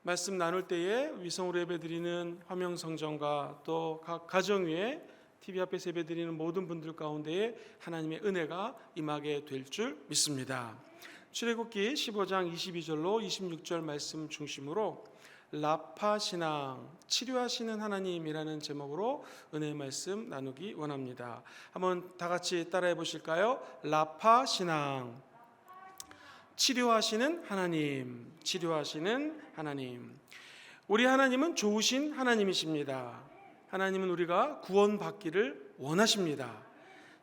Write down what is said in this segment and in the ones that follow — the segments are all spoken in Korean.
말씀 나눌 때에 위성으로 예배드리는 화명성전과 또 각 가정 위에 TV 앞에서 예배드리는 모든 분들 가운데에 하나님의 은혜가 임하게 될 줄 믿습니다. 출애굽기 15장 22절로 26절 말씀 중심으로 라파 신앙, 치료하시는 하나님이라는 제목으로 은혜의 말씀 나누기 원합니다. 한번 다 같이 따라해 보실까요? 라파 신앙, 치료하시는 하나님, 치료하시는 하나님. 우리 하나님은 좋으신 하나님이십니다. 하나님은 우리가 구원받기를 원하십니다.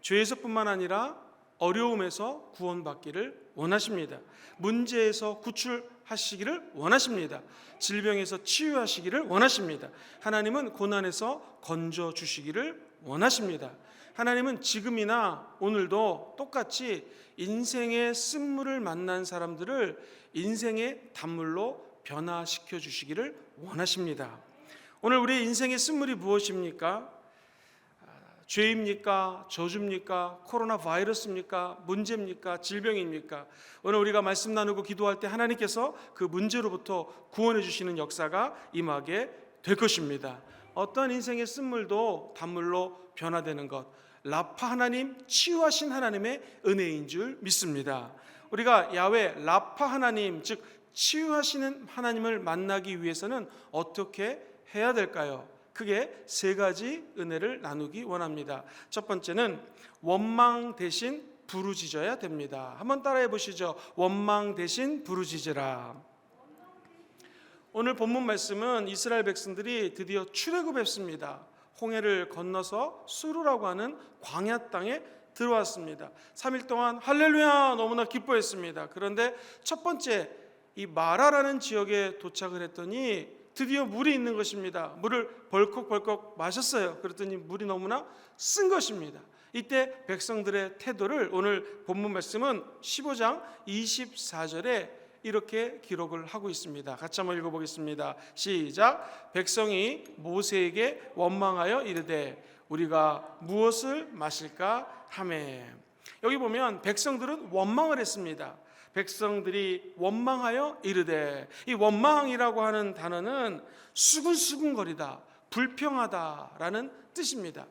죄에서뿐만 아니라 어려움에서 구원받기를 원하십니다. 문제에서 구출하시기를 원하십니다. 질병에서 치유하시기를 원하십니다. 하나님은 고난에서 건져주시기를 원하십니다. 하나님은 지금이나 오늘도 똑같이 인생의 쓴물을 만난 사람들을 인생의 단물로 변화시켜 주시기를 원하십니다. 오늘 우리의 인생의 쓴물이 무엇입니까? 죄입니까? 저주입니까? 코로나 바이러스입니까? 문제입니까? 질병입니까? 오늘 우리가 말씀 나누고 기도할 때 하나님께서 그 문제로부터 구원해 주시는 역사가 임하게 될 것입니다. 어떤 인생의 쓴물도 단물로 변화되는 것, 라파 하나님, 치유하신 하나님의 은혜인 줄 믿습니다. 우리가 야훼 라파 하나님, 즉 치유하시는 하나님을 만나기 위해서는 어떻게 해야 될까요? 크게 세 가지 은혜를 나누기 원합니다. 첫 번째는 원망 대신 부르짖어야 됩니다. 한번 따라해 보시죠. 원망 대신 부르짖으라. 오늘 본문 말씀은 이스라엘 백성들이 드디어 출애굽했습니다. 홍해를 건너서 수르라고 하는 광야 땅에 들어왔습니다. 3일 동안 할렐루야 너무나 기뻐했습니다. 그런데 첫 번째 이 마라라는 지역에 도착을 했더니 드디어 물이 있는 것입니다. 물을 벌컥벌컥 마셨어요. 그랬더니 물이 너무나 쓴 것입니다. 이때 백성들의 태도를 오늘 본문 말씀은 15장 24절에 이렇게 기록을 하고 있습니다. 같이 한번 읽어보겠습니다. 시작. 백성이 모세에게 원망하여 이르되 우리가 무엇을 마실까 하매. 여기 보면 백성들은 원망을 했습니다. 백성들이 원망하여 이르되, 이 원망이라고 하는 단어는 수근수근거리다, 불평하다라는 뜻입니다.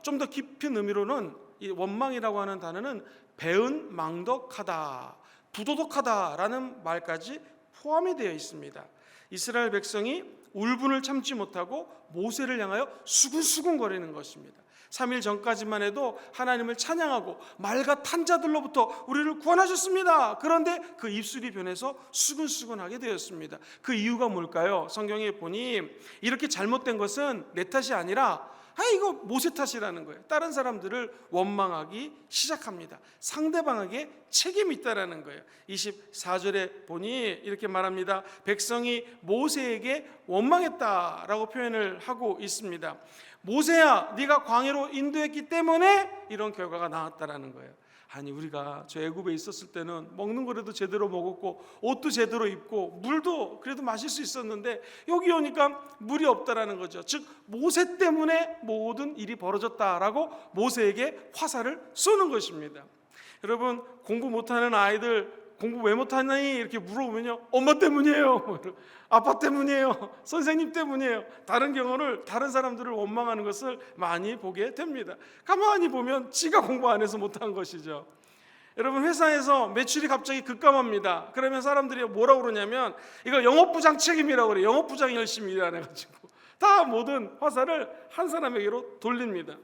좀 더 깊은 의미로는 이 원망이라고 하는 단어는 배은망덕하다, 부도덕하다라는 말까지 포함이 되어 있습니다. 이스라엘 백성이 울분을 참지 못하고 모세를 향하여 수근수근거리는 것입니다. 3일 전까지만 해도 하나님을 찬양하고 말과 탄자들로부터 우리를 구원하셨습니다. 그런데 그 입술이 변해서 수근수근하게 되었습니다. 그 이유가 뭘까요? 성경에 보니 이렇게 잘못된 것은 내 탓이 아니라 이거 모세 탓이라는 거예요. 다른 사람들을 원망하기 시작합니다. 상대방에게 책임이 있다라는 거예요. 24절에 보니 이렇게 말합니다. 백성이 모세에게 원망했다라고 표현을 하고 있습니다. 모세야, 네가 광야로 인도했기 때문에 이런 결과가 나왔다라는 거예요. 아니, 우리가 저 애굽에 있었을 때는 먹는 거라도 제대로 먹었고 옷도 제대로 입고 물도 그래도 마실 수 있었는데 여기 오니까 물이 없다라는 거죠. 즉 모세 때문에 모든 일이 벌어졌다라고 모세에게 화살을 쏘는 것입니다. 여러분, 공부 못하는 아이들 공부 왜 못하니 이렇게 물어보면요, 엄마 때문이에요, 아빠 때문이에요, 선생님 때문이에요. 다른 경우를, 다른 사람들을 원망하는 것을 많이 보게 됩니다. 가만히 보면 지가 공부 안 해서 못한 것이죠. 여러분, 회사에서 매출이 갑자기 급감합니다. 그러면 사람들이 뭐라고 그러냐면 이거 영업부장 책임이라고 그래요. 영업부장이 열심히 일 안 해가지고 다 모든 화살을 한 사람에게로 돌립니다.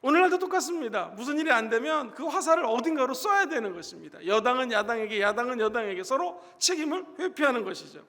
오늘날도 똑같습니다. 무슨 일이 안 되면 그 화살을 어딘가로 쏘야 되는 것입니다. 여당은 야당에게, 야당은 여당에게 서로 책임을 회피하는 것이죠.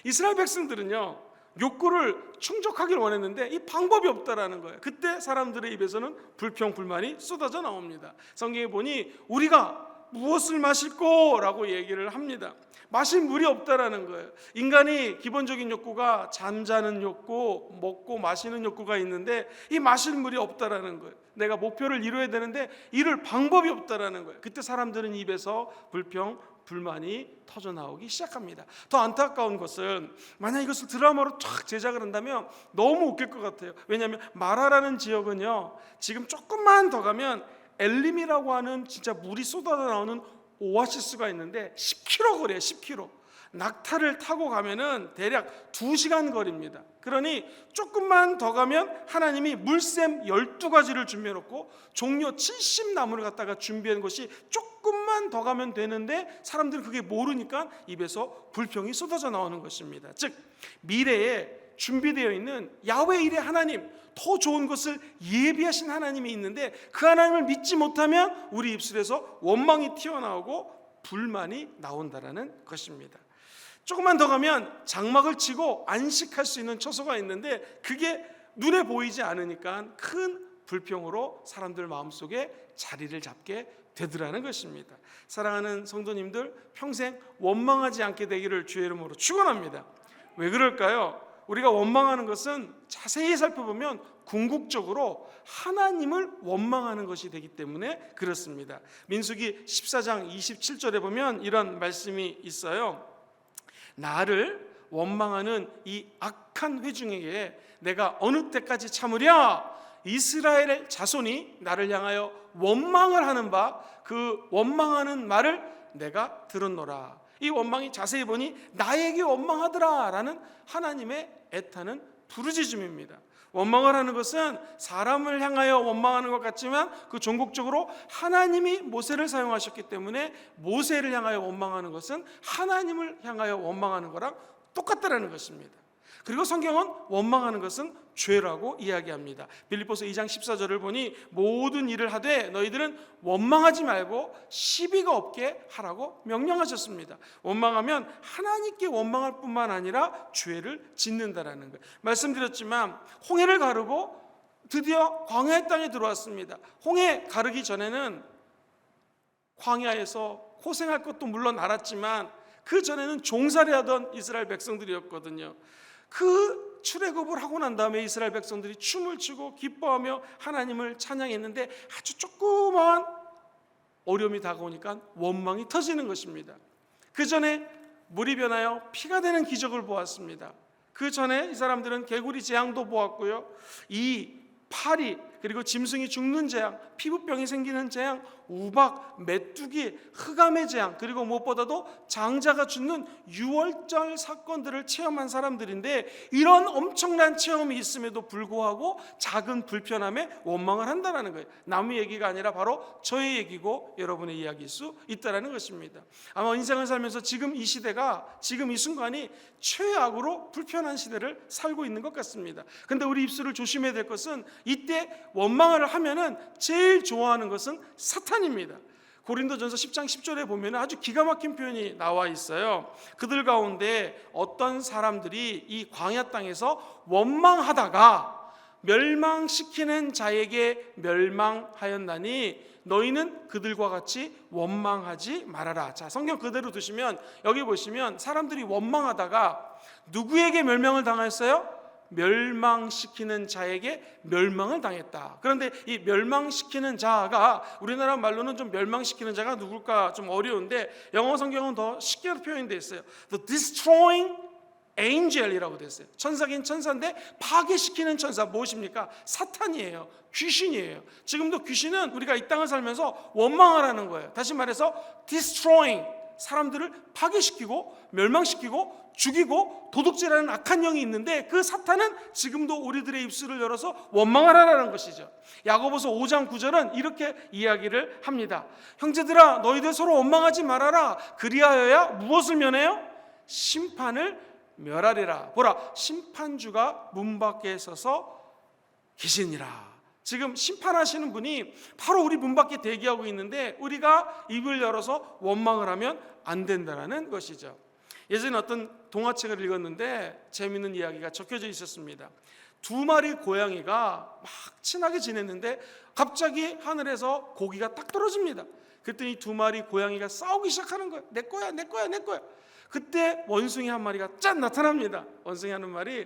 이스라엘 백성들은요, 욕구를 충족하길 원했는데 이 방법이 없다라는 거예요. 그때 사람들의 입에서는 불평, 불만이 쏟아져 나옵니다. 성경에 보니 우리가 무엇을 마실꼬? 라고 얘기를 합니다. 마실 물이 없다라는 거예요. 인간이 기본적인 욕구가 잠자는 욕구, 먹고 마시는 욕구가 있는데 이 마실 물이 없다라는 거예요. 내가 목표를 이루어야 되는데 이룰 방법이 없다라는 거예요. 그때 사람들은 입에서 불평, 불만이 터져 나오기 시작합니다. 더 안타까운 것은 만약 이것을 드라마로 쫙 제작을 한다면 너무 웃길 것 같아요. 왜냐하면 마라라는 지역은요, 지금 조금만 더 가면 엘림이라고 하는 진짜 물이 쏟아져 나오는 오아시스가 있는데 10km 거리에요. 10km. 낙타를 타고 가면은 대략 2시간 거리입니다. 그러니 조금만 더 가면 하나님이 물샘 12가지를 준비해 놓고 종려 70나무를 갖다가 준비한 것이 조금만 더 가면 되는데 사람들은 그게 모르니까 입에서 불평이 쏟아져 나오는 것입니다. 즉 미래에 준비되어 있는 야훼 일의 하나님, 더 좋은 것을 예비하신 하나님이 있는데 그 하나님을 믿지 못하면 우리 입술에서 원망이 튀어나오고 불만이 나온다라는 것입니다. 조금만 더 가면 장막을 치고 안식할 수 있는 처소가 있는데 그게 눈에 보이지 않으니까 큰 불평으로 사람들 마음속에 자리를 잡게 되더라는 것입니다. 사랑하는 성도님들, 평생 원망하지 않게 되기를 주의 이름으로 축원합니다. 왜 그럴까요? 우리가 원망하는 것은 자세히 살펴보면 궁극적으로 하나님을 원망하는 것이 되기 때문에 그렇습니다. 민수기 14장 27절에 보면 이런 말씀이 있어요. 나를 원망하는 이 악한 회중에게 내가 어느 때까지 참으랴? 이스라엘의 자손이 나를 향하여 원망을 하는 바 그 원망하는 말을 내가 들었노라. 이 원망이 자세히 보니 나에게 원망하더라 라는 하나님의 애타는 부르짖음입니다. 원망을 하는 것은 사람을 향하여 원망하는 것 같지만 그 종국적으로 하나님이 모세를 사용하셨기 때문에 모세를 향하여 원망하는 것은 하나님을 향하여 원망하는 거랑 똑같다라는 것입니다. 그리고 성경은 원망하는 것은 죄라고 이야기합니다. 빌립보서 2장 14절을 보니 모든 일을 하되 너희들은 원망하지 말고 시비가 없게 하라고 명령하셨습니다. 원망하면 하나님께 원망할 뿐만 아니라 죄를 짓는다라는 거예요. 말씀드렸지만 홍해를 가르고 드디어 광야의 땅에 들어왔습니다. 홍해 가르기 전에는 광야에서 고생할 것도 물론 알았지만 그 전에는 종살이하던 이스라엘 백성들이었거든요. 그 출애굽을 하고 난 다음에 이스라엘 백성들이 춤을 추고 기뻐하며 하나님을 찬양했는데 아주 조그마한 어려움이 다가오니까 원망이 터지는 것입니다. 그 전에 물이 변하여 피가 되는 기적을 보았습니다. 그 전에 이 사람들은 개구리 재앙도 보았고요. 이 파리 그리고 짐승이 죽는 재앙, 피부병이 생기는 재앙, 우박, 메뚜기, 흑암의 재앙, 그리고 무엇보다도 장자가 죽는 유월절 사건들을 체험한 사람들인데 이런 엄청난 체험이 있음에도 불구하고 작은 불편함에 원망을 한다는 거예요. 남의 얘기가 아니라 바로 저의 얘기고 여러분의 이야기일 수 있다는 것입니다. 아마 인생을 살면서 지금 이 시대가, 지금 이 순간이 최악으로 불편한 시대를 살고 있는 것 같습니다. 그런데 우리 입술을 조심해야 될 것은 이때 원망을 하면은 제일 좋아하는 것은 사탄입니다. 고린도전서 10장 10절에 보면 아주 기가 막힌 표현이 나와 있어요. 그들 가운데 어떤 사람들이 이 광야 땅에서 원망하다가 멸망시키는 자에게 멸망하였나니 너희는 그들과 같이 원망하지 말아라. 자, 성경 그대로 두시면 여기 보시면 사람들이 원망하다가 누구에게 멸망을 당했어요? 멸망시키는 자에게 멸망을 당했다. 그런데 이 멸망시키는 자가 우리나라 말로는 좀 멸망시키는 자가 누굴까 좀 어려운데 영어 성경은 더 쉽게 표현되어 있어요. The destroying angel이라고 되어 있어요. 천사긴 천사인데 파괴시키는 천사 무엇입니까? 사탄이에요. 귀신이에요. 지금도 귀신은 우리가 이 땅을 살면서 원망을 하는 거예요. 다시 말해서 destroying, 사람들을 파괴시키고 멸망시키고 죽이고 도둑질하는 악한 영이 있는데 그 사탄은 지금도 우리들의 입술을 열어서 원망을 하라는 것이죠. 야고보서 5장 9절은 이렇게 이야기를 합니다. 형제들아 너희들 서로 원망하지 말아라. 그리하여야 무엇을 면해요? 심판을 멸하리라. 보라, 심판주가 문 밖에 서서 계시니라. 지금 심판하시는 분이 바로 우리 문 밖에 대기하고 있는데 우리가 입을 열어서 원망을 하면 안 된다는 것이죠. 예전에 어떤 동화책을 읽었는데 재미있는 이야기가 적혀져 있었습니다. 2마리 고양이가 막 친하게 지냈는데 갑자기 하늘에서 고기가 딱 떨어집니다. 그랬더니 2마리 고양이가 싸우기 시작하는 거예요. 내 거야, 내 거야, 내 거야. 그때 원숭이 한 마리가 짠 나타납니다. 원숭이 하는 말이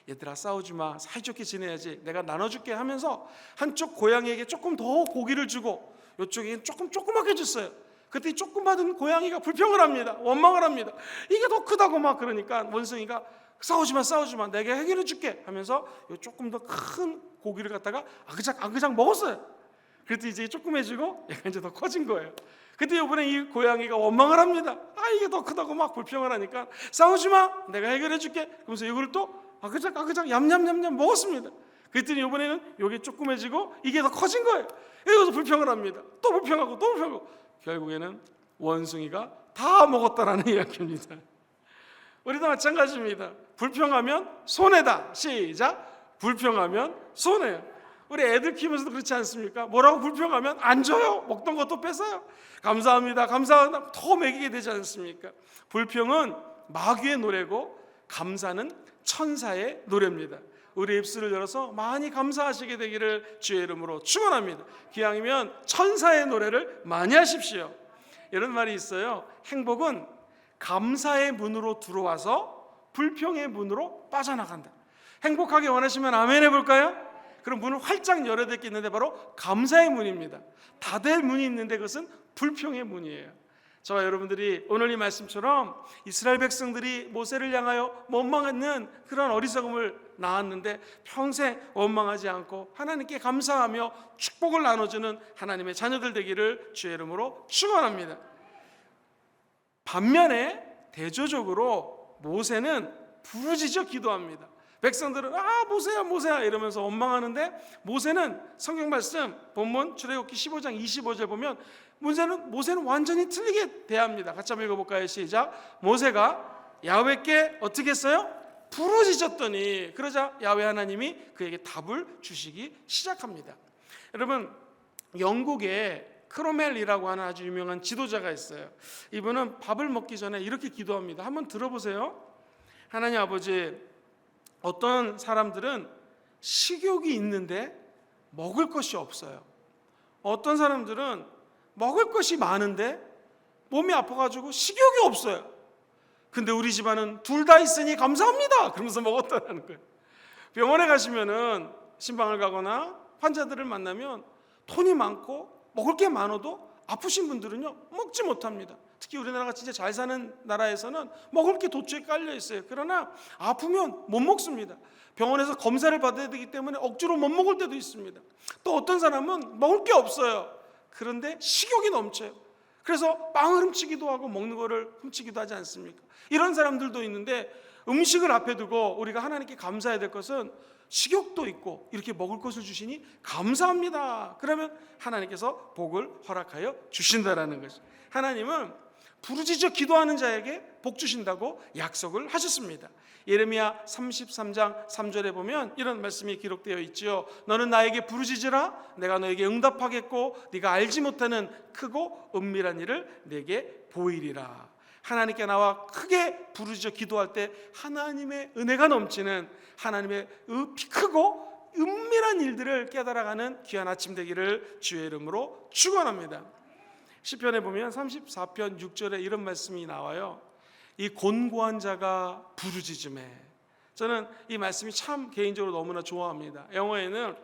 얘들아 싸우지 마, 사이좋게 지내야지, 내가 나눠줄게 하면서 한쪽 고양이에게 조금 더 고기를 주고 이쪽에는 조그맣게 줬어요. 그때 조금 받은 고양이가 불평을 합니다. 원망을 합니다. 이게 더 크다고 막 그러니까 원숭이가 싸우지 마, 내가 해결해 줄게 하면서 조금 더 큰 고기를 갖다가 아그작 먹었어요. 그랬더니 이제 조그매지고 얘가 이제 더 커진 거예요. 그때 이번에 이 고양이가 원망을 합니다. 이게 더 크다고 막 불평을 하니까 싸우지 마, 내가 해결해 줄게. 그러면서 이걸 또 아그작 얌얌얌얌 먹었습니다. 그랬더니 이번에는 이게 조그매지고 이게 더 커진 거예요. 이러면서 불평을 합니다. 또 불평하고 또 불평하고 결국에는 원숭이가 다 먹었다라는 이야기입니다. 우리도 마찬가지입니다. 불평하면 손해다. 시작. 불평하면 손해요. 우리 애들 키우면서도 그렇지 않습니까? 뭐라고 불평하면 안 줘요. 먹던 것도 뺏어요. 감사합니다, 감사합니다, 더 먹이게 되지 않습니까? 불평은 마귀의 노래고 감사는 천사의 노래입니다. 우리 입술을 열어서 많이 감사하시게 되기를 주의 이름으로 축원합니다. 기왕이면 천사의 노래를 많이 하십시오. 이런 말이 있어요. 행복은 감사의 문으로 들어와서 불평의 문으로 빠져나간다. 행복하게 원하시면 아멘 해볼까요? 그럼 문을 활짝 열어야 될 게 있는데 바로 감사의 문입니다. 닫을 문이 있는데 그것은 불평의 문이에요. 저와 여러분들이 오늘 이 말씀처럼 이스라엘 백성들이 모세를 향하여 원망하는 그런 어리석음을 낳았는데 평생 원망하지 않고 하나님께 감사하며 축복을 나눠주는 하나님의 자녀들 되기를 주의 이름으로 축원합니다. 반면에 대조적으로 모세는 부르짖어 기도합니다. 백성들은 모세야 모세야 이러면서 원망하는데 모세는 성경 말씀 본문 출애굽기 15장 25절 보면 모세는 완전히 틀리게 대합니다. 같이 한번 읽어볼까요? 시작. 모세가 야훼께 어떻게 했어요? 부르짖었더니 그러자 야훼 하나님이 그에게 답을 주시기 시작합니다. 여러분, 영국에 크로멜이라고 하는 아주 유명한 지도자가 있어요. 이분은 밥을 먹기 전에 이렇게 기도합니다. 한번 들어보세요. 하나님 아버지, 어떤 사람들은 식욕이 있는데 먹을 것이 없어요. 어떤 사람들은 먹을 것이 많은데 몸이 아파가지고 식욕이 없어요. 근데 우리 집안은 둘 다 있으니 감사합니다 그러면서 먹었다는 거예요. 병원에 가시면은 신방을 가거나 환자들을 만나면 돈이 많고 먹을 게 많아도 아프신 분들은요 먹지 못합니다. 특히 우리나라가 진짜 잘 사는 나라에서는 먹을 게 도처에 깔려 있어요. 그러나 아프면 못 먹습니다. 병원에서 검사를 받아야 되기 때문에 억지로 못 먹을 때도 있습니다. 또 어떤 사람은 먹을 게 없어요. 그런데 식욕이 넘쳐요. 그래서 빵을 훔치기도 하고 먹는 거를 훔치기도 하지 않습니까? 이런 사람들도 있는데 음식을 앞에 두고 우리가 하나님께 감사해야 될 것은 식욕도 있고 이렇게 먹을 것을 주시니 감사합니다. 그러면 하나님께서 복을 허락하여 주신다라는 것이죠. 하나님은 부르짖어 기도하는 자에게 복 주신다고 약속을 하셨습니다. 예레미야 33장 3절에 보면 이런 말씀이 기록되어 있지요. 너는 나에게 부르짖으라 내가 너에게 응답하겠고 네가 알지 못하는 크고 은밀한 일을 내게 보이리라. 하나님께 나와 크게 부르짖어 기도할 때 하나님의 은혜가 넘치는 하나님의 크고 은밀한 일들을 깨달아가는 귀한 아침 되기를 주의 이름으로 축원합니다. 시편에 보면 34편 6절에 이런 말씀이 나와요. 이 곤고한 자가 부르짖음에. 저는 이 말씀이 참 개인적으로 너무나 좋아합니다. 영어에는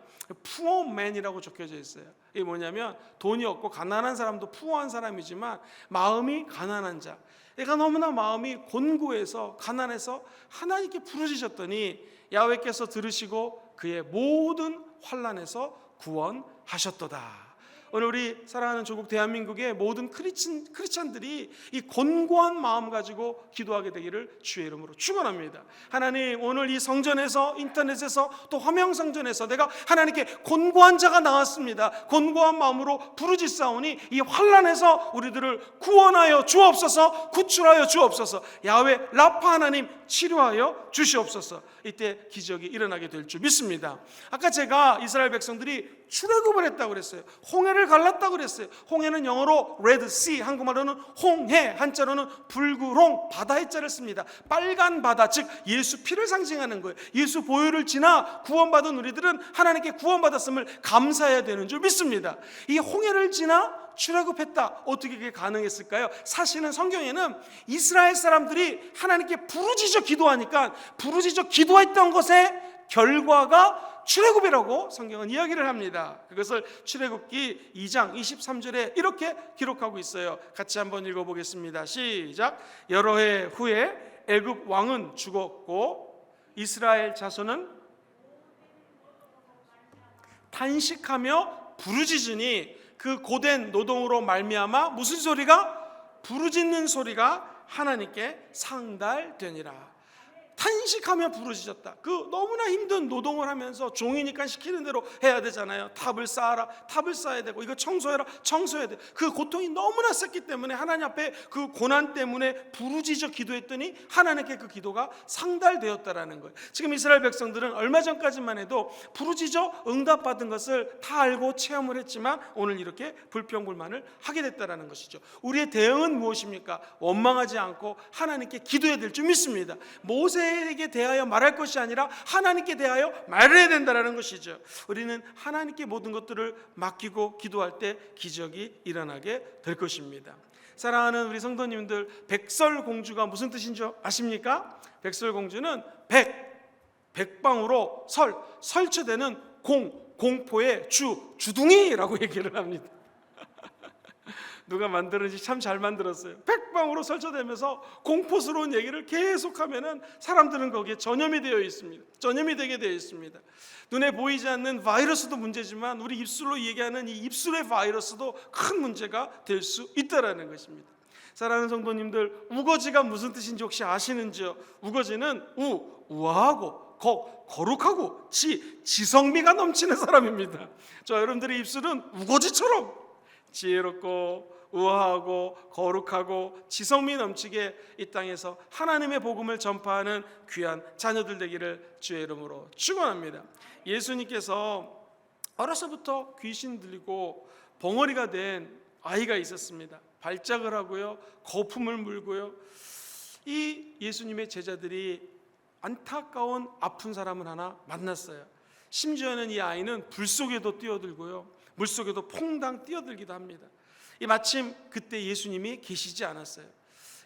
poor man이라고 적혀져 있어요. 이게 뭐냐면 돈이 없고 가난한 사람도 poor한 사람이지만 마음이 가난한 자. 얘가 너무나 마음이 곤고해서 가난해서 하나님께 부르짖었더니 야훼께서 들으시고 그의 모든 환난에서 구원하셨도다. 오늘 우리 사랑하는 조국 대한민국의 모든 크리스찬들이 이 곤고한 마음 가지고 기도하게 되기를 주의 이름으로 축원합니다. 하나님, 오늘 이 성전에서 인터넷에서 또 화명성전에서 내가 하나님께 곤고한 자가 나왔습니다. 곤고한 마음으로 부르짖사오니 이 환난에서 우리들을 구원하여 주옵소서, 구출하여 주옵소서. 야훼 라파 하나님 치료하여 주시옵소서. 이때 기적이 일어나게 될 줄 믿습니다. 아까 제가 이스라엘 백성들이 출애굽을 했다고 그랬어요. 홍해를 갈랐다고 그랬어요. 홍해는 영어로 Red Sea, 한국말로는 홍해, 한자로는 붉으롱, 바다의 자를 씁니다. 빨간 바다, 즉 예수 피를 상징하는 거예요. 예수 보혈을 지나 구원받은 우리들은 하나님께 구원받았음을 감사해야 되는 줄 믿습니다. 이 홍해를 지나 출애굽했다. 어떻게 그게 가능했을까요? 사실은 성경에는 이스라엘 사람들이 하나님께 부르짖어 기도하니까 부르짖어 기도했던 것의 결과가 출애굽이라고 성경은 이야기를 합니다. 그것을 출애굽기 2장 23절에 이렇게 기록하고 있어요. 같이 한번 읽어보겠습니다. 시작. 여러 해 후에 애굽 왕은 죽었고 이스라엘 자손은 탄식하며 부르짖으니 그 고된 노동으로 말미암아 무슨 소리가? 부르짖는 소리가 하나님께 상달되니라. 탄식하며 부르짖었다. 그 너무나 힘든 노동을 하면서 종이니까 시키는 대로 해야 되잖아요. 탑을 쌓아라, 탑을 쌓아야 되고, 이거 청소해라, 청소해야 돼. 그 고통이 너무나 셌기 때문에 하나님 앞에 그 고난 때문에 부르짖어 기도했더니 하나님께 그 기도가 상달되었다라는 거예요. 지금 이스라엘 백성들은 얼마 전까지만 해도 부르짖어 응답받은 것을 다 알고 체험을 했지만 오늘 이렇게 불평불만을 하게 됐다라는 것이죠. 우리의 대응은 무엇입니까? 원망하지 않고 하나님께 기도해야 될 줄 믿습니다. 모세에게 대하여 말할 것이 아니라 하나님께 대하여 말해야 된다는 것이죠. 우리는 하나님께 모든 것들을 맡기고 기도할 때 기적이 일어나게 될 것입니다. 사랑하는 우리 성도님들, 백설공주가 무슨 뜻인지 아십니까? 백설공주는 백방으로 설치되는 공포의 주둥이라고 얘기를 합니다. 누가 만들었는지 참 잘 만들었어요. 백방으로 설쳐되면서 공포스러운 얘기를 계속하면은 사람들은 거기에 전염이 되어 있습니다. 전염이 되게 되어 있습니다. 눈에 보이지 않는 바이러스도 문제지만 우리 입술로 얘기하는 이 입술의 바이러스도 큰 문제가 될 수 있다라는 것입니다. 사랑하는 성도님들, 우거지가 무슨 뜻인지 혹시 아시는지요? 우거지는 우아하고 거룩하고 지성미가 넘치는 사람입니다. 저 여러분들의 입술은 우거지처럼 지혜롭고 우아하고 거룩하고 지성미 넘치게 이 땅에서 하나님의 복음을 전파하는 귀한 자녀들 되기를 주의 이름으로 축원합니다. 예수님께서 어려서부터 귀신 들리고 벙어리가 된 아이가 있었습니다. 발작을 하고요, 거품을 물고요. 이 예수님의 제자들이 안타까운 아픈 사람을 하나 만났어요. 심지어는 이 아이는 불 속에도 뛰어들고요, 물 속에도 퐁당 뛰어들기도 합니다. 이 마침 그때 예수님이 계시지 않았어요.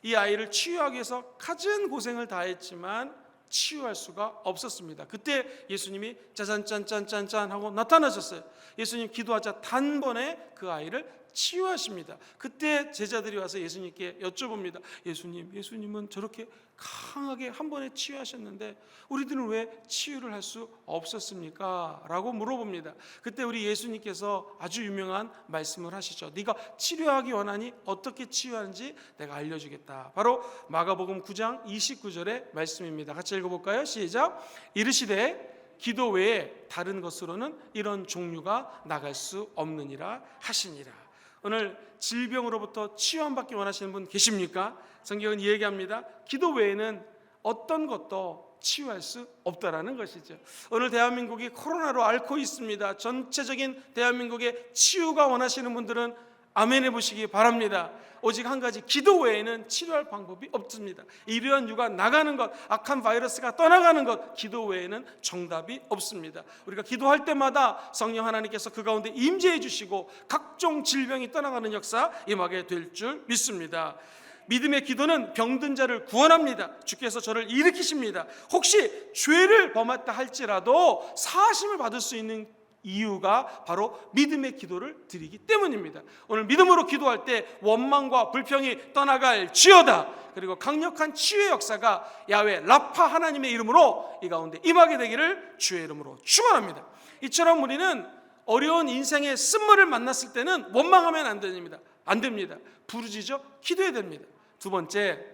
이 아이를 치유하기 위해서 갖은 고생을 다했지만 치유할 수가 없었습니다. 그때 예수님이 짜잔짠짠짠짠 하고 나타나셨어요. 예수님 기도하자 단번에 그 아이를 치유하십니다. 그때 제자들이 와서 예수님께 여쭤봅니다. 예수님은 저렇게 강하게 한 번에 치유하셨는데 우리들은 왜 치유를 할 수 없었습니까? 라고 물어봅니다. 그때 우리 예수님께서 아주 유명한 말씀을 하시죠. 네가 치료하기 원하니 어떻게 치유하는지 내가 알려주겠다. 바로 마가복음 9장 29절의 말씀입니다. 같이 읽어볼까요? 시작. 이르시되 기도 외에 다른 것으로는 이런 종류가 나갈 수 없느니라 하시니라. 오늘 질병으로부터 치유함받기 원하시는 분 계십니까? 성경은 이야기합니다. 기도 외에는 어떤 것도 치유할 수 없다라는 것이죠. 오늘 대한민국이 코로나로 앓고 있습니다. 전체적인 대한민국의 치유가 원하시는 분들은 아멘 해보시기 바랍니다. 오직 한 가지, 기도 외에는 치료할 방법이 없습니다. 이러한 유가 나가는 것, 악한 바이러스가 떠나가는 것, 기도 외에는 정답이 없습니다. 우리가 기도할 때마다 성령 하나님께서 그 가운데 임재해 주시고 각종 질병이 떠나가는 역사 임하게 될 줄 믿습니다. 믿음의 기도는 병든 자를 구원합니다. 주께서 저를 일으키십니다. 혹시 죄를 범했다 할지라도 사하심을 받을 수 있는 이유가 바로 믿음의 기도를 드리기 때문입니다. 오늘 믿음으로 기도할 때 원망과 불평이 떠나갈지어다. 그리고 강력한 치유의 역사가 야훼 라파 하나님의 이름으로 이 가운데 임하게 되기를 주의 이름으로 축원합니다. 이처럼 우리는 어려운 인생의 쓴물을 만났을 때는 원망하면 안 됩니다. 부르짖어 기도해야 됩니다. 두 번째,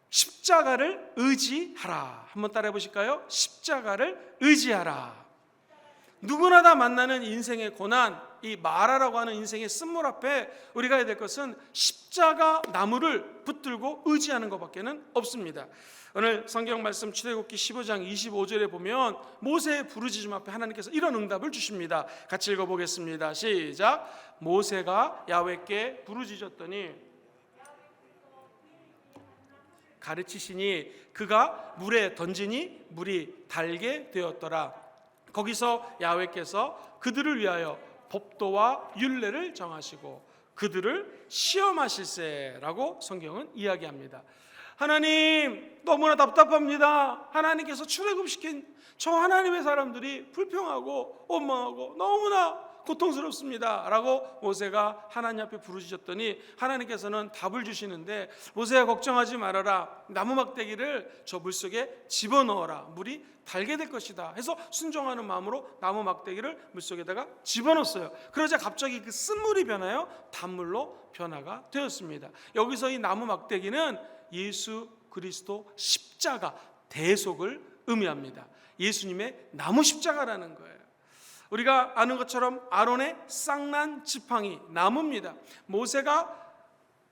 십자가를 의지하라. 한번 따라해 보실까요? 십자가를 의지하라. 누구나 다 만나는 인생의 고난, 이 마라라고 하는 인생의 쓴물 앞에 우리가 해야 될 것은 십자가 나무를 붙들고 의지하는 것밖에는 없습니다. 오늘 성경 말씀 출애굽기 15장 25절에 보면 모세의 부르짖음 앞에 하나님께서 이런 응답을 주십니다. 같이 읽어보겠습니다. 시작. 모세가 야훼께 부르짖었더니 가르치시니 그가 물에 던지니 물이 달게 되었더라. 거기서 야훼께서 그들을 위하여 법도와 율례를 정하시고 그들을 시험하실세라고 성경은 이야기합니다. 하나님, 너무나 답답합니다. 하나님께서 출애굽시킨 저 하나님의 사람들이 불평하고 원망하고 너무나 고통스럽습니다 라고 모세가 하나님 앞에 부르짖었더니 하나님께서는 답을 주시는데, 모세야 걱정하지 말아라, 나무 막대기를 저 물속에 집어넣어라, 물이 달게 될 것이다 해서 순종하는 마음으로 나무 막대기를 물속에다가 집어넣었어요. 그러자 갑자기 그 쓴물이 변하여 단물로 변화가 되었습니다. 여기서 이 나무 막대기는 예수 그리스도 십자가, 대속을 의미합니다. 예수님의 나무 십자가라는 거예요. 우리가 아는 것처럼 아론의 쌍난 지팡이 나무입니다. 모세가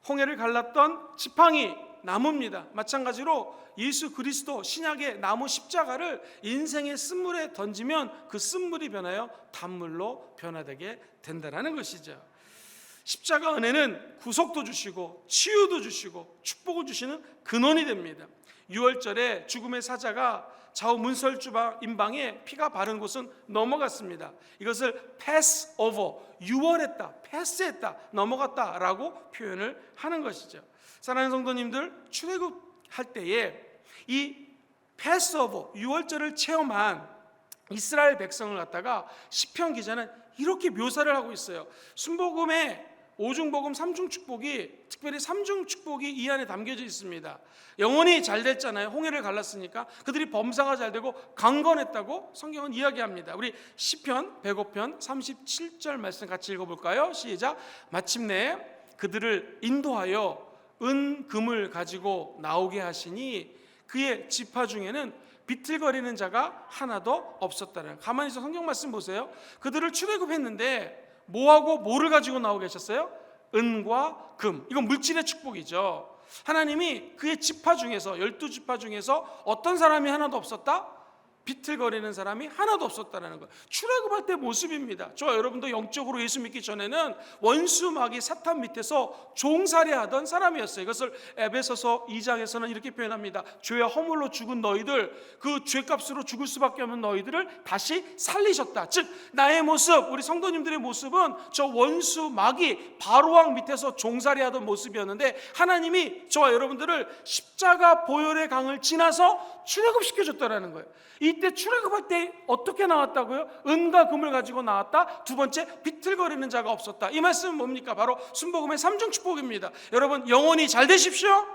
홍해를 갈랐던 지팡이 나무입니다. 마찬가지로 예수 그리스도 신약의 나무 십자가를 인생의 쓴물에 던지면 그 쓴물이 변하여 단물로 변화되게 된다는 것이죠. 십자가 은혜는 구속도 주시고 치유도 주시고 축복을 주시는 근원이 됩니다. 6월절에 죽음의 사자가 좌우 문설주방 임방에 피가 바른 곳은 넘어갔습니다. 이것을 pass over, 유월했다, 패스했다, 넘어갔다라고 표현을 하는 것이죠. 사랑하는 성도님들, 출애굽할 때에 이 pass over, 유월절을 체험한 이스라엘 백성을 갖다가 시편 기자는 이렇게 묘사를 하고 있어요. 순복음에 오중복음 삼중축복이, 특별히 삼중축복이 이 안에 담겨져 있습니다. 영혼이 잘 됐잖아요. 홍해를 갈랐으니까 그들이 범사가 잘 되고 강건했다고 성경은 이야기합니다. 우리 시편 105편 37절 말씀 같이 읽어볼까요? 시작. 마침내 그들을 인도하여 은금을 가지고 나오게 하시니 그의 지파 중에는 비틀거리는 자가 하나도 없었다는. 가만히 있어 성경 말씀 보세요. 그들을 출애굽했는데 뭐하고 뭐를 가지고 나오게 하셨어요? 은과 금. 이건 물질의 축복이죠. 하나님이 그의 지파 중에서, 12지파 중에서 어떤 사람이 하나도 없었다? 비틀거리는 사람이 하나도 없었다는 거예요. 출애굽할 때 모습입니다. 저와 여러분도 영적으로 예수 믿기 전에는 원수 마귀 사탄 밑에서 종살이하던 사람이었어요. 이것을 에베소서 2장에서는 이렇게 표현합니다. 죄와 허물로 죽은 너희들, 그 죄값으로 죽을 수밖에 없는 너희들을 다시 살리셨다. 즉 나의 모습, 우리 성도님들의 모습은 저 원수 마귀 바로왕 밑에서 종살이하던 모습이었는데, 하나님이 저와 여러분들을 십자가 보혈의 강을 지나서 출애굽시켜줬다는 거예요. 이때 출애굽할 때 어떻게 나왔다고요? 은과 금을 가지고 나왔다. 두 번째, 비틀거리는 자가 없었다. 이 말씀은 뭡니까? 바로 순복음의 삼중축복입니다. 여러분, 영혼이 잘 되십시오.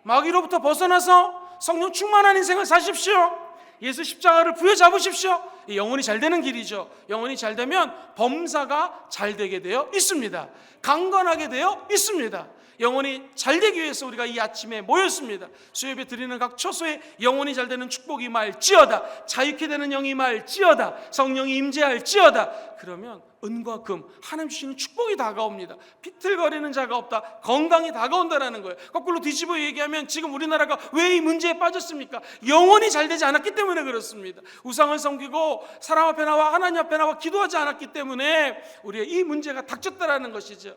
마귀로부터 벗어나서 성령 충만한 인생을 사십시오. 예수 십자가를 부여잡으십시오. 이 영혼이 잘 되는 길이죠. 영혼이 잘 되면 범사가 잘 되게 되어 있습니다. 강건하게 되어 있습니다. 영혼이 잘 되기 위해서 우리가 이 아침에 모였습니다. 수요예배 드리는 각 처소에 영혼이 잘 되는 축복이 임할지어다, 자유케 되는 영이 임할지어다, 성령이 임재할지어다. 그러면 은과 금, 하나님 주시는 축복이 다가옵니다. 비틀거리는 자가 없다, 건강이 다가온다는 거예요. 거꾸로 뒤집어 얘기하면 지금 우리나라가 왜 이 문제에 빠졌습니까? 영혼이 잘 되지 않았기 때문에 그렇습니다. 우상을 섬기고 사람 앞에 나와 하나님 앞에 나와 기도하지 않았기 때문에 우리의 이 문제가 닥쳤다라는 것이죠.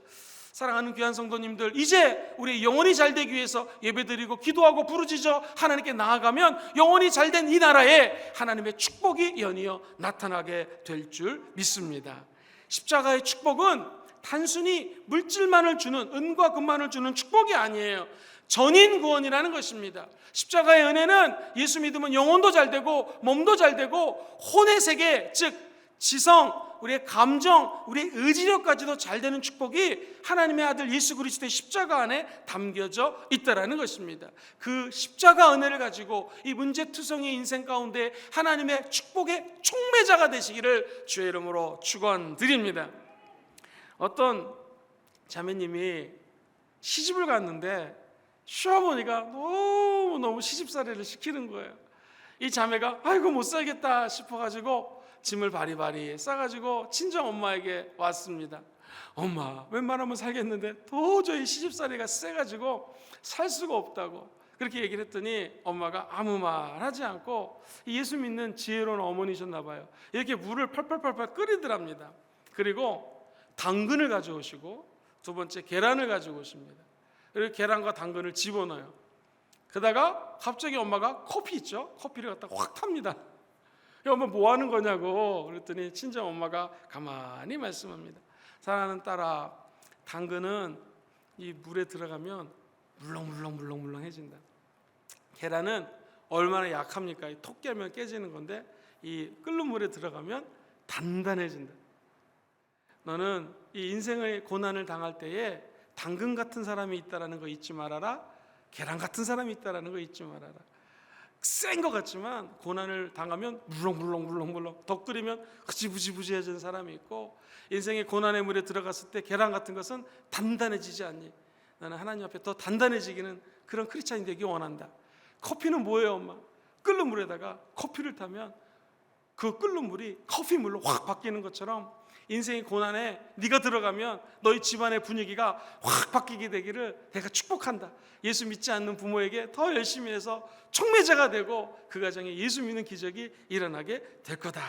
사랑하는 귀한 성도님들, 이제 우리 영혼이 잘 되기 위해서 예배드리고 기도하고 부르짖어 하나님께 나아가면 영혼이 잘 된 이 나라에 하나님의 축복이 연이어 나타나게 될 줄 믿습니다. 십자가의 축복은 단순히 물질만을 주는, 은과 금만을 주는 축복이 아니에요. 전인 구원이라는 것입니다. 십자가의 은혜는 예수 믿으면 영혼도 잘 되고 몸도 잘 되고 혼의 세계, 즉 지성, 우리의 감정, 우리의 의지력까지도 잘 되는 축복이 하나님의 아들 예수 그리스도의 십자가 안에 담겨져 있다라는 것입니다. 그 십자가 은혜를 가지고 이 문제투성이 인생 가운데 하나님의 축복의 촉매자가 되시기를 주의 이름으로 축원드립니다. 어떤 자매님이 시집을 갔는데 시어머니가 너무 시집살이를 시키는 거예요. 이 자매가 아이고 못 살겠다 싶어가지고 짐을 바리바리 싸가지고 친정 엄마에게 왔습니다. 엄마, 웬만하면 살겠는데 도저히 시집살이가 세가지고 살 수가 없다고 그렇게 얘기를 했더니 엄마가 아무 말 하지 않고 예수 믿는 지혜로운 어머니셨나 봐요. 이렇게 물을 팔팔팔팔 끓이더랍니다. 그리고 당근을 가져오시고 두 번째 계란을 가지고 오십니다. 그리고 계란과 당근을 집어넣어요. 그러다가 갑자기 엄마가 커피 있죠? 커피를 갖다가 확 탑니다. 엄마 뭐 하는 거냐고 그랬더니 친정 엄마가 가만히 말씀합니다. 사랑하는 딸아, 당근은 이 물에 들어가면 물렁물렁해진다. 계란은 얼마나 약합니까? 톡 깨면 깨지는 건데 이 끓는 물에 들어가면 단단해진다. 너는 이 인생의 고난을 당할 때에 당근 같은 사람이 있다라는 거 잊지 말아라. 계란 같은 사람이 있다라는 거 잊지 말아라. 센 것 같지만 고난을 당하면 물렁물렁 더 끓이면 흐지부지부지해지는 사람이 있고, 인생의 고난의 물에 들어갔을 때 계란 같은 것은 단단해지지 않니? 나는 하나님 앞에 더 단단해지기는 그런 크리스찬이 되기 원한다. 커피는 뭐예요, 엄마? 끓는 물에다가 커피를 타면 그 끓는 물이 커피물로 확 바뀌는 것처럼 인생의 고난에 네가 들어가면 너희 집안의 분위기가 확 바뀌게 되기를 내가 축복한다. 예수 믿지 않는 부모에게 더 열심히 해서 촉매자가 되고 그 가정에 예수 믿는 기적이 일어나게 될 거다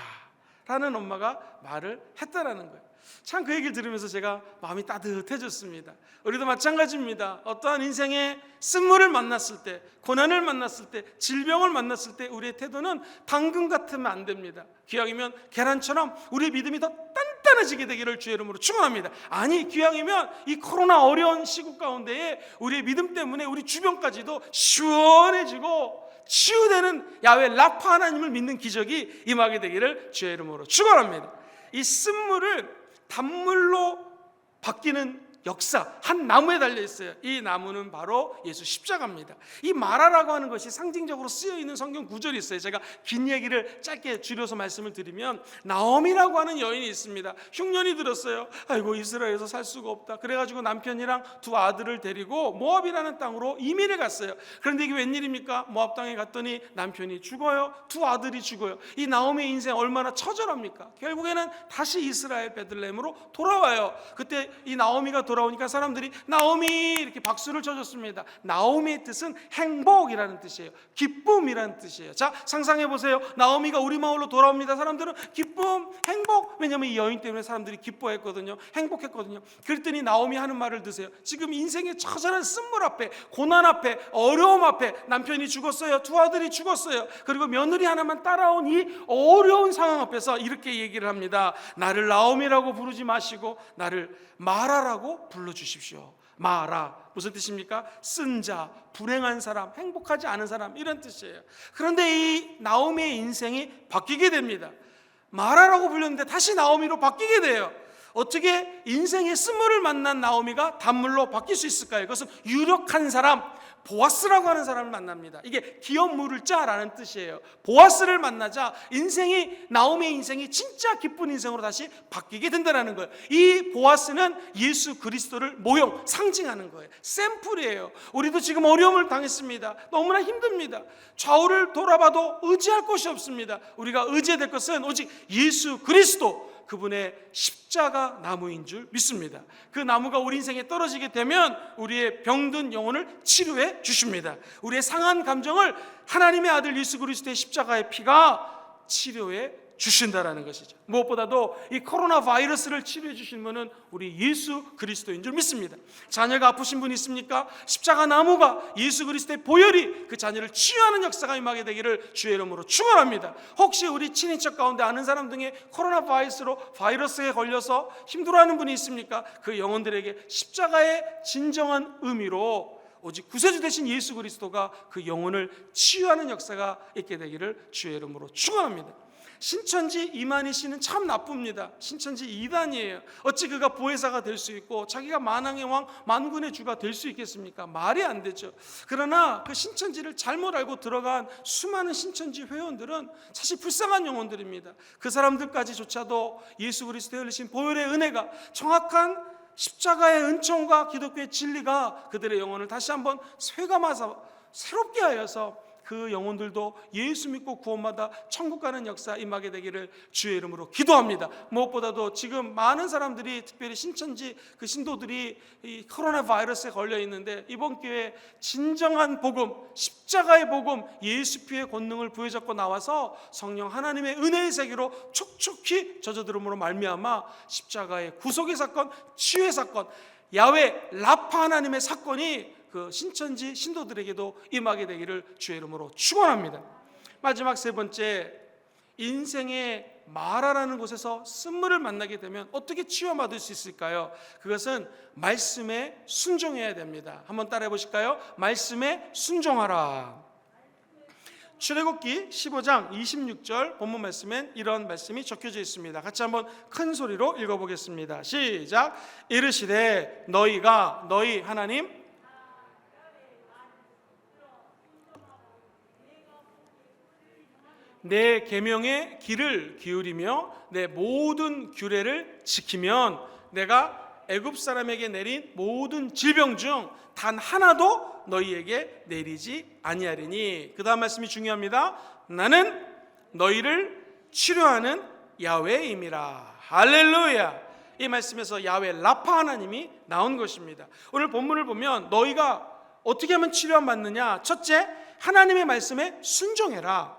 라는 엄마가 말을 했다라는 거예요. 참 그 얘기를 들으면서 제가 마음이 따뜻해졌습니다. 우리도 마찬가지입니다. 어떠한 인생의 쓴물을 만났을 때, 고난을 만났을 때, 질병을 만났을 때 우리의 태도는 당근 같으면 안 됩니다. 기왕이면 계란처럼 우리의 믿음이 더 단단해지게 되기를 주의 이름으로 축원합니다. 아니, 기왕이면 이 코로나 어려운 시국 가운데에 우리의 믿음 때문에 우리 주변까지도 시원해지고 치유되는 야훼 라파 하나님을 믿는 기적이 임하게 되기를 주의 이름으로 축원합니다. 이 쓴물을 단물로 바뀌는 역사, 한 나무에 달려 있어요. 이 나무는 바로 예수 십자가입니다. 이 마라라고 하는 것이 상징적으로 쓰여 있는 성경 구절이 있어요. 제가 긴 얘기를 짧게 줄여서 말씀을 드리면, 나오미라고 하는 여인이 있습니다. 흉년이 들었어요. 아이고, 이스라엘에서 살 수가 없다. 그래가지고 남편이랑 두 아들을 데리고 모압이라는 땅으로 이민을 갔어요. 그런데 이게 웬일입니까? 모압 땅에 갔더니 남편이 죽어요. 두 아들이 죽어요. 이 나오미의 인생 얼마나 처절합니까? 결국에는 다시 이스라엘 베들레헴으로 돌아와요. 그때 이 나오미가 돌아오니까 사람들이 나오미 이렇게 박수를 쳐줬습니다. 나오미의 뜻은 행복이라는 뜻이에요. 기쁨이라는 뜻이에요. 자, 상상해 보세요. 나오미가 우리 마을로 돌아옵니다. 사람들은 기쁨, 행복. 왜냐하면 이 여인 때문에 사람들이 기뻐했거든요. 행복했거든요. 그랬더니 나오미 하는 말을 드세요. 지금 인생의 처절한 쓴물 앞에, 고난 앞에, 어려움 앞에 남편이 죽었어요. 두 아들이 죽었어요. 그리고 며느리 하나만 따라온 이 어려운 상황 앞에서 이렇게 얘기를 합니다. 나를 나오미라고 부르지 마시고 나를 마라라고 불러주십시오. 마라, 무슨 뜻입니까? 쓴 자, 불행한 사람, 행복하지 않은 사람, 이런 뜻이에요. 그런데 이 나오미의 인생이 바뀌게 됩니다. 마라라고 불렸는데 다시 나오미로 바뀌게 돼요. 어떻게 인생의 쓴물을 만난 나오미가 단물로 바뀔 수 있을까요? 그것은 유력한 사람, 보아스라고 하는 사람을 만납니다. 이게 기업 물을 자라는 뜻이에요. 보아스를 만나자 나오미의 인생이 진짜 기쁜 인생으로 다시 바뀌게 된다는 거예요. 이 보아스는 예수 그리스도를 모형, 상징하는 거예요. 샘플이에요. 우리도 지금 어려움을 당했습니다. 너무나 힘듭니다. 좌우를 돌아봐도 의지할 곳이 없습니다. 우리가 의지해야 될 것은 오직 예수 그리스도, 그분의 십자가 나무인 줄 믿습니다. 그 나무가 우리 인생에 떨어지게 되면 우리의 병든 영혼을 치료해 주십니다. 우리의 상한 감정을 하나님의 아들 예수 그리스도의 십자가의 피가 치료해 주신다라는 것이죠. 무엇보다도 이 코로나 바이러스를 치료해 주신 분은 우리 예수 그리스도인 줄 믿습니다. 자녀가 아프신 분 있습니까? 십자가 나무가, 예수 그리스도의 보혈이 그 자녀를 치유하는 역사가 임하게 되기를 주의 이름으로 축원합니다. 혹시 우리 친인척 가운데 아는 사람 중에 코로나 바이러스에 걸려서 힘들어하는 분이 있습니까? 그 영혼들에게 십자가의 진정한 의미로 오직 구세주 되신 예수 그리스도가 그 영혼을 치유하는 역사가 있게 되기를 주의 이름으로 축원합니다. 신천지 이만희 씨는 참 나쁩니다. 신천지 이단이에요. 어찌 그가 보혜사가 될 수 있고 자기가 만왕의 왕, 만군의 주가 될 수 있겠습니까? 말이 안 되죠. 그러나 그 신천지를 잘못 알고 들어간 수많은 신천지 회원들은 사실 불쌍한 영혼들입니다. 그 사람들까지조차도 예수 그리스도의 흘리신 보혈의 은혜가, 정확한 십자가의 은총과 기독교의 진리가 그들의 영혼을 다시 한번 쇠감아서 새롭게 하여서 그 영혼들도 예수 믿고 구원받아 천국 가는 역사 임하게 되기를 주의 이름으로 기도합니다. 무엇보다도 지금 많은 사람들이, 특별히 신천지 그 신도들이 이 코로나 바이러스에 걸려 있는데, 이번 기회에 진정한 복음, 십자가의 복음, 예수 피의 권능을 부여잡고 나와서 성령 하나님의 은혜의 세계로 촉촉히 젖어들음으로 말미암아 십자가의 구속의 사건, 치유의 사건, 야훼 라파 하나님의 사건이 그 신천지 신도들에게도 임하게 되기를 주의 이름으로 축원합니다. 마지막 세 번째, 인생의 마라라는 곳에서 쓴물을 만나게 되면 어떻게 치유받을 수 있을까요? 그것은 말씀에 순종해야 됩니다. 한번 따라해 보실까요? 말씀에 순종하라. 출애굽기 15장 26절 본문 말씀엔 이런 말씀이 적혀져 있습니다. 같이 한번 큰 소리로 읽어보겠습니다. 시작. 이르시되 너희가 너희 하나님 내 계명의 귀를 기울이며 내 모든 규례를 지키면 내가 애굽 사람에게 내린 모든 질병 중 단 하나도 너희에게 내리지 아니하리니. 그 다음 말씀이 중요합니다. 나는 너희를 치료하는 야훼임이라. 할렐루야. 이 말씀에서 야훼 라파 하나님이 나온 것입니다. 오늘 본문을 보면 너희가 어떻게 하면 치료함 받느냐? 첫째, 하나님의 말씀에 순종해라.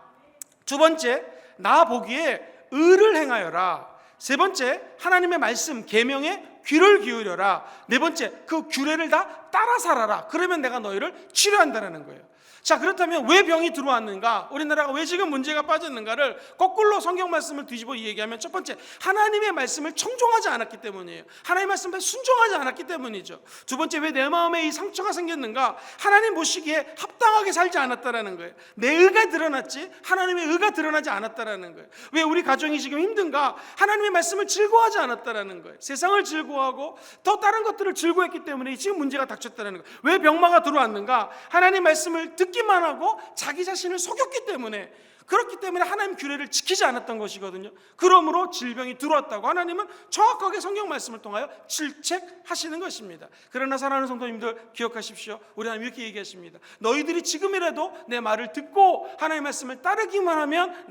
두 번째, 나 보기에 의를 행하여라. 세 번째, 하나님의 말씀 계명에 귀를 기울여라. 네 번째, 그 규례를 다 따라 살아라. 그러면 내가 너희를 치료한다는 거예요. 자, 그렇다면 왜 병이 들어왔는가? 우리나라가 왜 지금 문제가 빠졌는가를 거꾸로 성경 말씀을 뒤집어 얘기하면 첫 번째, 하나님의 말씀을 청종하지 않았기 때문이에요. 하나님의 말씀에 순종하지 않았기 때문이죠. 두 번째, 왜 내 마음에 이 상처가 생겼는가? 하나님 보시기에 합당하게 살지 않았다라는 거예요. 내 의가 드러났지 하나님의 의가 드러나지 않았다라는 거예요. 왜 우리 가정이 지금 힘든가? 하나님의 말씀을 즐거워하지 않았다라는 거예요. 세상을 즐거워하고 또 다른 것들을 즐거워했기 때문에 지금 문제가 닥쳤다라는 거예요. 왜 병마가 들어왔는가? 하나님 말씀을 듣기만 하고 자기 자신을 속였기 때문에, 그렇기 때문에 하나님 규례를 지키지 않았던 것이거든요. 그러므로 질병이 들어왔다고 하나님은 정확하게 성경 말씀을 통하여 질책하시는 것입니다. 그러나 사랑하는 성도님들 기억하십시오. 우리 하나님 이렇게 얘기하십니다. 너희들이 지금이라도 내 말을 듣고 하나님의 말씀을 따르기만 하면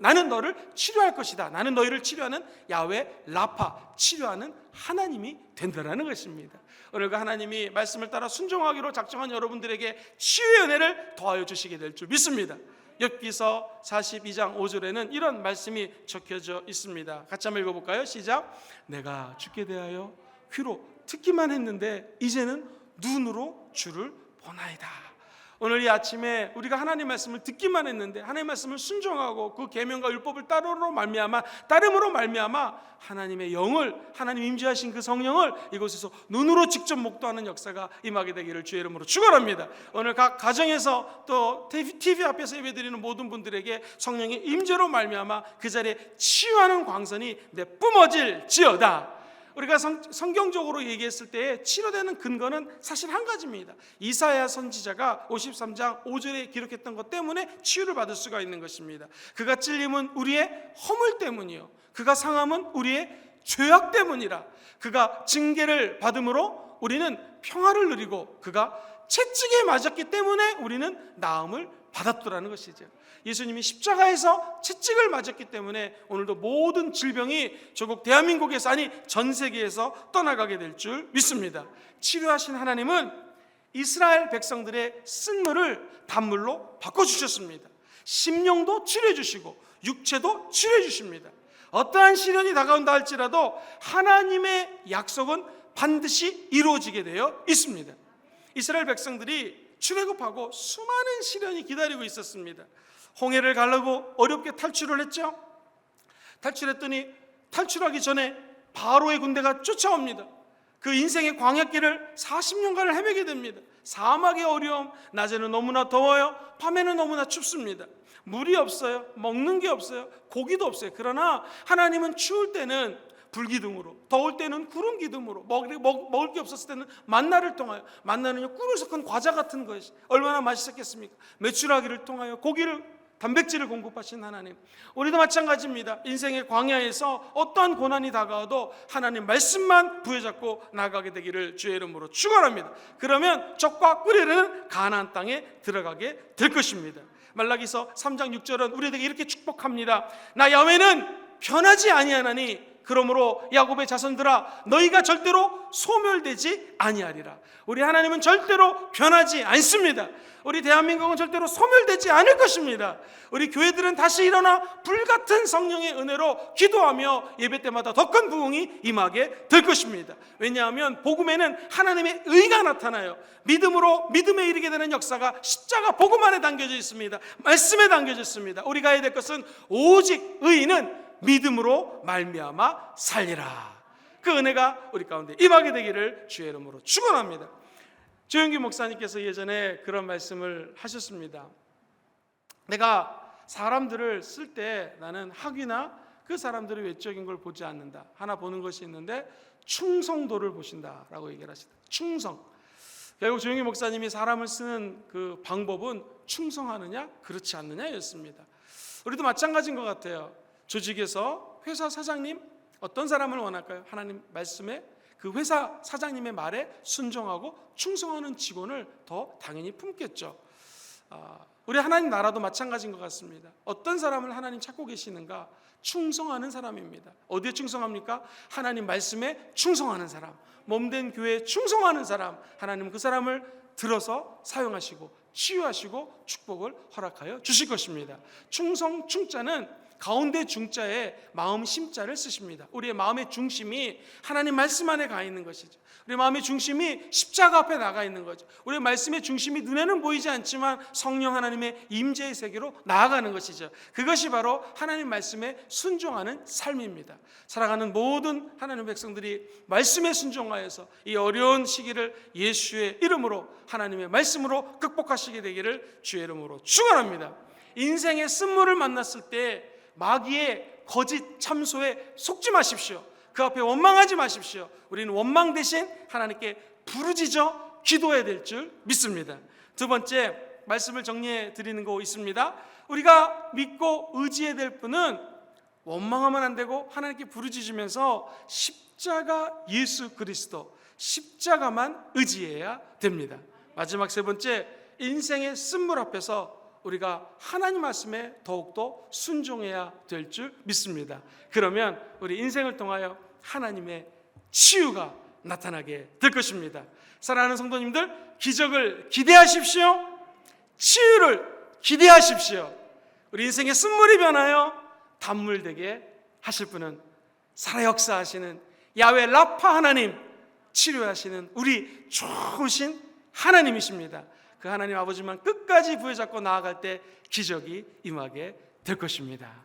나는 너를 치료할 것이다. 나는 너희를 치료하는 야훼 라파, 치료하는 하나님이 된다라는 것입니다. 오늘 그 하나님이 말씀을 따라 순종하기로 작정한 여러분들에게 치유의 은혜를 더하여 주시게 될 줄 믿습니다. 욥기서 42장 5절에는 이런 말씀이 적혀져 있습니다. 같이 한번 읽어볼까요? 시작. 내가 주께 대하여 귀로 듣기만 했는데 이제는 눈으로 주를 보나이다. 오늘 이 아침에 우리가 하나님 말씀을 듣기만 했는데 하나님 말씀을 순종하고 그 계명과 율법을 따름으로 말미암아 하나님의 영을, 하나님 임재하신 그 성령을 이곳에서 눈으로 직접 목도하는 역사가 임하게 되기를 주의 이름으로 축원합니다. 오늘 각 가정에서 또 TV 앞에서 예배드리는 모든 분들에게 성령의 임재로 말미암아 그 자리에 치유하는 광선이 내뿜어질지어다. 우리가 성경적으로 얘기했을 때 치료되는 근거는 사실 한 가지입니다. 이사야 선지자가 53장 5절에 기록했던 것 때문에 치유를 받을 수가 있는 것입니다. 그가 찔림은 우리의 허물 때문이요, 그가 상함은 우리의 죄악 때문이라. 그가 징계를 받음으로 우리는 평화를 누리고 그가 채찍에 맞았기 때문에 우리는 나음을 받았더라는 것이죠. 예수님이 십자가에서 채찍을 맞았기 때문에 오늘도 모든 질병이 조국 대한민국에서, 아니 전 세계에서 떠나가게 될 줄 믿습니다. 치료하신 하나님은 이스라엘 백성들의 쓴물을 단물로 바꿔주셨습니다. 심령도 치료해 주시고 육체도 치료해 주십니다. 어떠한 시련이 다가온다 할지라도 하나님의 약속은 반드시 이루어지게 되어 있습니다. 이스라엘 백성들이 출애굽하고 수많은 시련이 기다리고 있었습니다. 홍해를 가르고 어렵게 탈출을 했죠. 탈출했더니 탈출하기 전에 바로의 군대가 쫓아옵니다. 그 인생의 광야길을 40년간을 헤매게 됩니다. 사막의 어려움, 낮에는 너무나 더워요, 밤에는 너무나 춥습니다. 물이 없어요, 먹는 게 없어요, 고기도 없어요. 그러나 하나님은 추울 때는 불기둥으로, 더울 때는 구름 기둥으로, 먹을 게 없었을 때는 만나를 통하여, 만나는요 꿀을 섞은 과자 같은 것이 얼마나 맛있었겠습니까? 메추라기를 통하여 고기를, 단백질을 공급하신 하나님. 우리도 마찬가지입니다. 인생의 광야에서 어떠한 고난이 다가와도 하나님 말씀만 부여잡고 나가게 되기를 주의 이름으로 축원합니다. 그러면 적과 꿀이르는 가나안 땅에 들어가게 될 것입니다. 말라기서 3장 6절은 우리에게 이렇게 축복합니다. 나 야훼는 변하지 아니하나니 그러므로 야곱의 자손들아 너희가 절대로 소멸되지 아니하리라. 우리 하나님은 절대로 변하지 않습니다. 우리 대한민국은 절대로 소멸되지 않을 것입니다. 우리 교회들은 다시 일어나 불같은 성령의 은혜로 기도하며 예배 때마다 더 큰 부흥이 임하게 될 것입니다. 왜냐하면 복음에는 하나님의 의가 나타나요. 믿음으로 믿음에 이르게 되는 역사가 십자가 복음 안에 담겨져 있습니다. 말씀에 담겨져 있습니다. 우리가 해야 될 것은 오직 의인은 믿음으로 말미암아 살리라. 그 은혜가 우리 가운데 임하게 되기를 주의 이름으로 축원합니다. 조영규 목사님께서 예전에 그런 말씀을 하셨습니다. 내가 사람들을 쓸 때 나는 학위나 그 사람들의 외적인 걸 보지 않는다. 하나 보는 것이 있는데 충성도를 보신다라고 얘기를 하시다. 충성. 결국 조영희 목사님이 사람을 쓰는 그 방법은 충성하느냐 그렇지 않느냐였습니다. 우리도 마찬가지인 것 같아요. 조직에서 회사 사장님 어떤 사람을 원할까요? 하나님 말씀에 그 회사 사장님의 말에 순종하고 충성하는 직원을 더 당연히 품겠죠. 우리 하나님 나라도 마찬가지인 것 같습니다. 어떤 사람을 하나님 찾고 계시는가? 충성하는 사람입니다. 어디에 충성합니까? 하나님 말씀에 충성하는 사람, 몸된 교회에 충성하는 사람. 하나님은 그 사람을 들어서 사용하시고 치유하시고 축복을 허락하여 주실 것입니다. 충성, 충자는 가운데 중자에 마음 심자를 쓰십니다. 우리의 마음의 중심이 하나님 말씀 안에 가 있는 것이죠. 우리의 마음의 중심이 십자가 앞에 나가 있는 거죠. 우리의 말씀의 중심이 눈에는 보이지 않지만 성령 하나님의 임재의 세계로 나아가는 것이죠. 그것이 바로 하나님 말씀에 순종하는 삶입니다. 살아가는 모든 하나님 백성들이 말씀에 순종하여서 이 어려운 시기를 예수의 이름으로 하나님의 말씀으로 극복하시게 되기를 주의 이름으로 축원합니다. 인생의 쓴물을 만났을 때 마귀의 거짓 참소에 속지 마십시오. 그 앞에 원망하지 마십시오. 우리는 원망 대신 하나님께 부르짖어 기도해야 될 줄 믿습니다. 두 번째 말씀을 정리해 드리는 거 있습니다. 우리가 믿고 의지해야 될 분은 원망하면 안 되고 하나님께 부르짖으면서 십자가 예수 그리스도, 십자가만 의지해야 됩니다. 마지막 세 번째, 인생의 쓴물 앞에서 우리가 하나님 말씀에 더욱더 순종해야 될 줄 믿습니다. 그러면 우리 인생을 통하여 하나님의 치유가 나타나게 될 것입니다. 사랑하는 성도님들, 기적을 기대하십시오. 치유를 기대하십시오. 우리 인생의 쓴물이 변하여 단물 되게 하실 분은 살아 역사하시는 야훼 라파 하나님, 치료하시는 우리 좋으신 하나님이십니다. 그 하나님 아버지만 끝까지 부여잡고 나아갈 때 기적이 임하게 될 것입니다.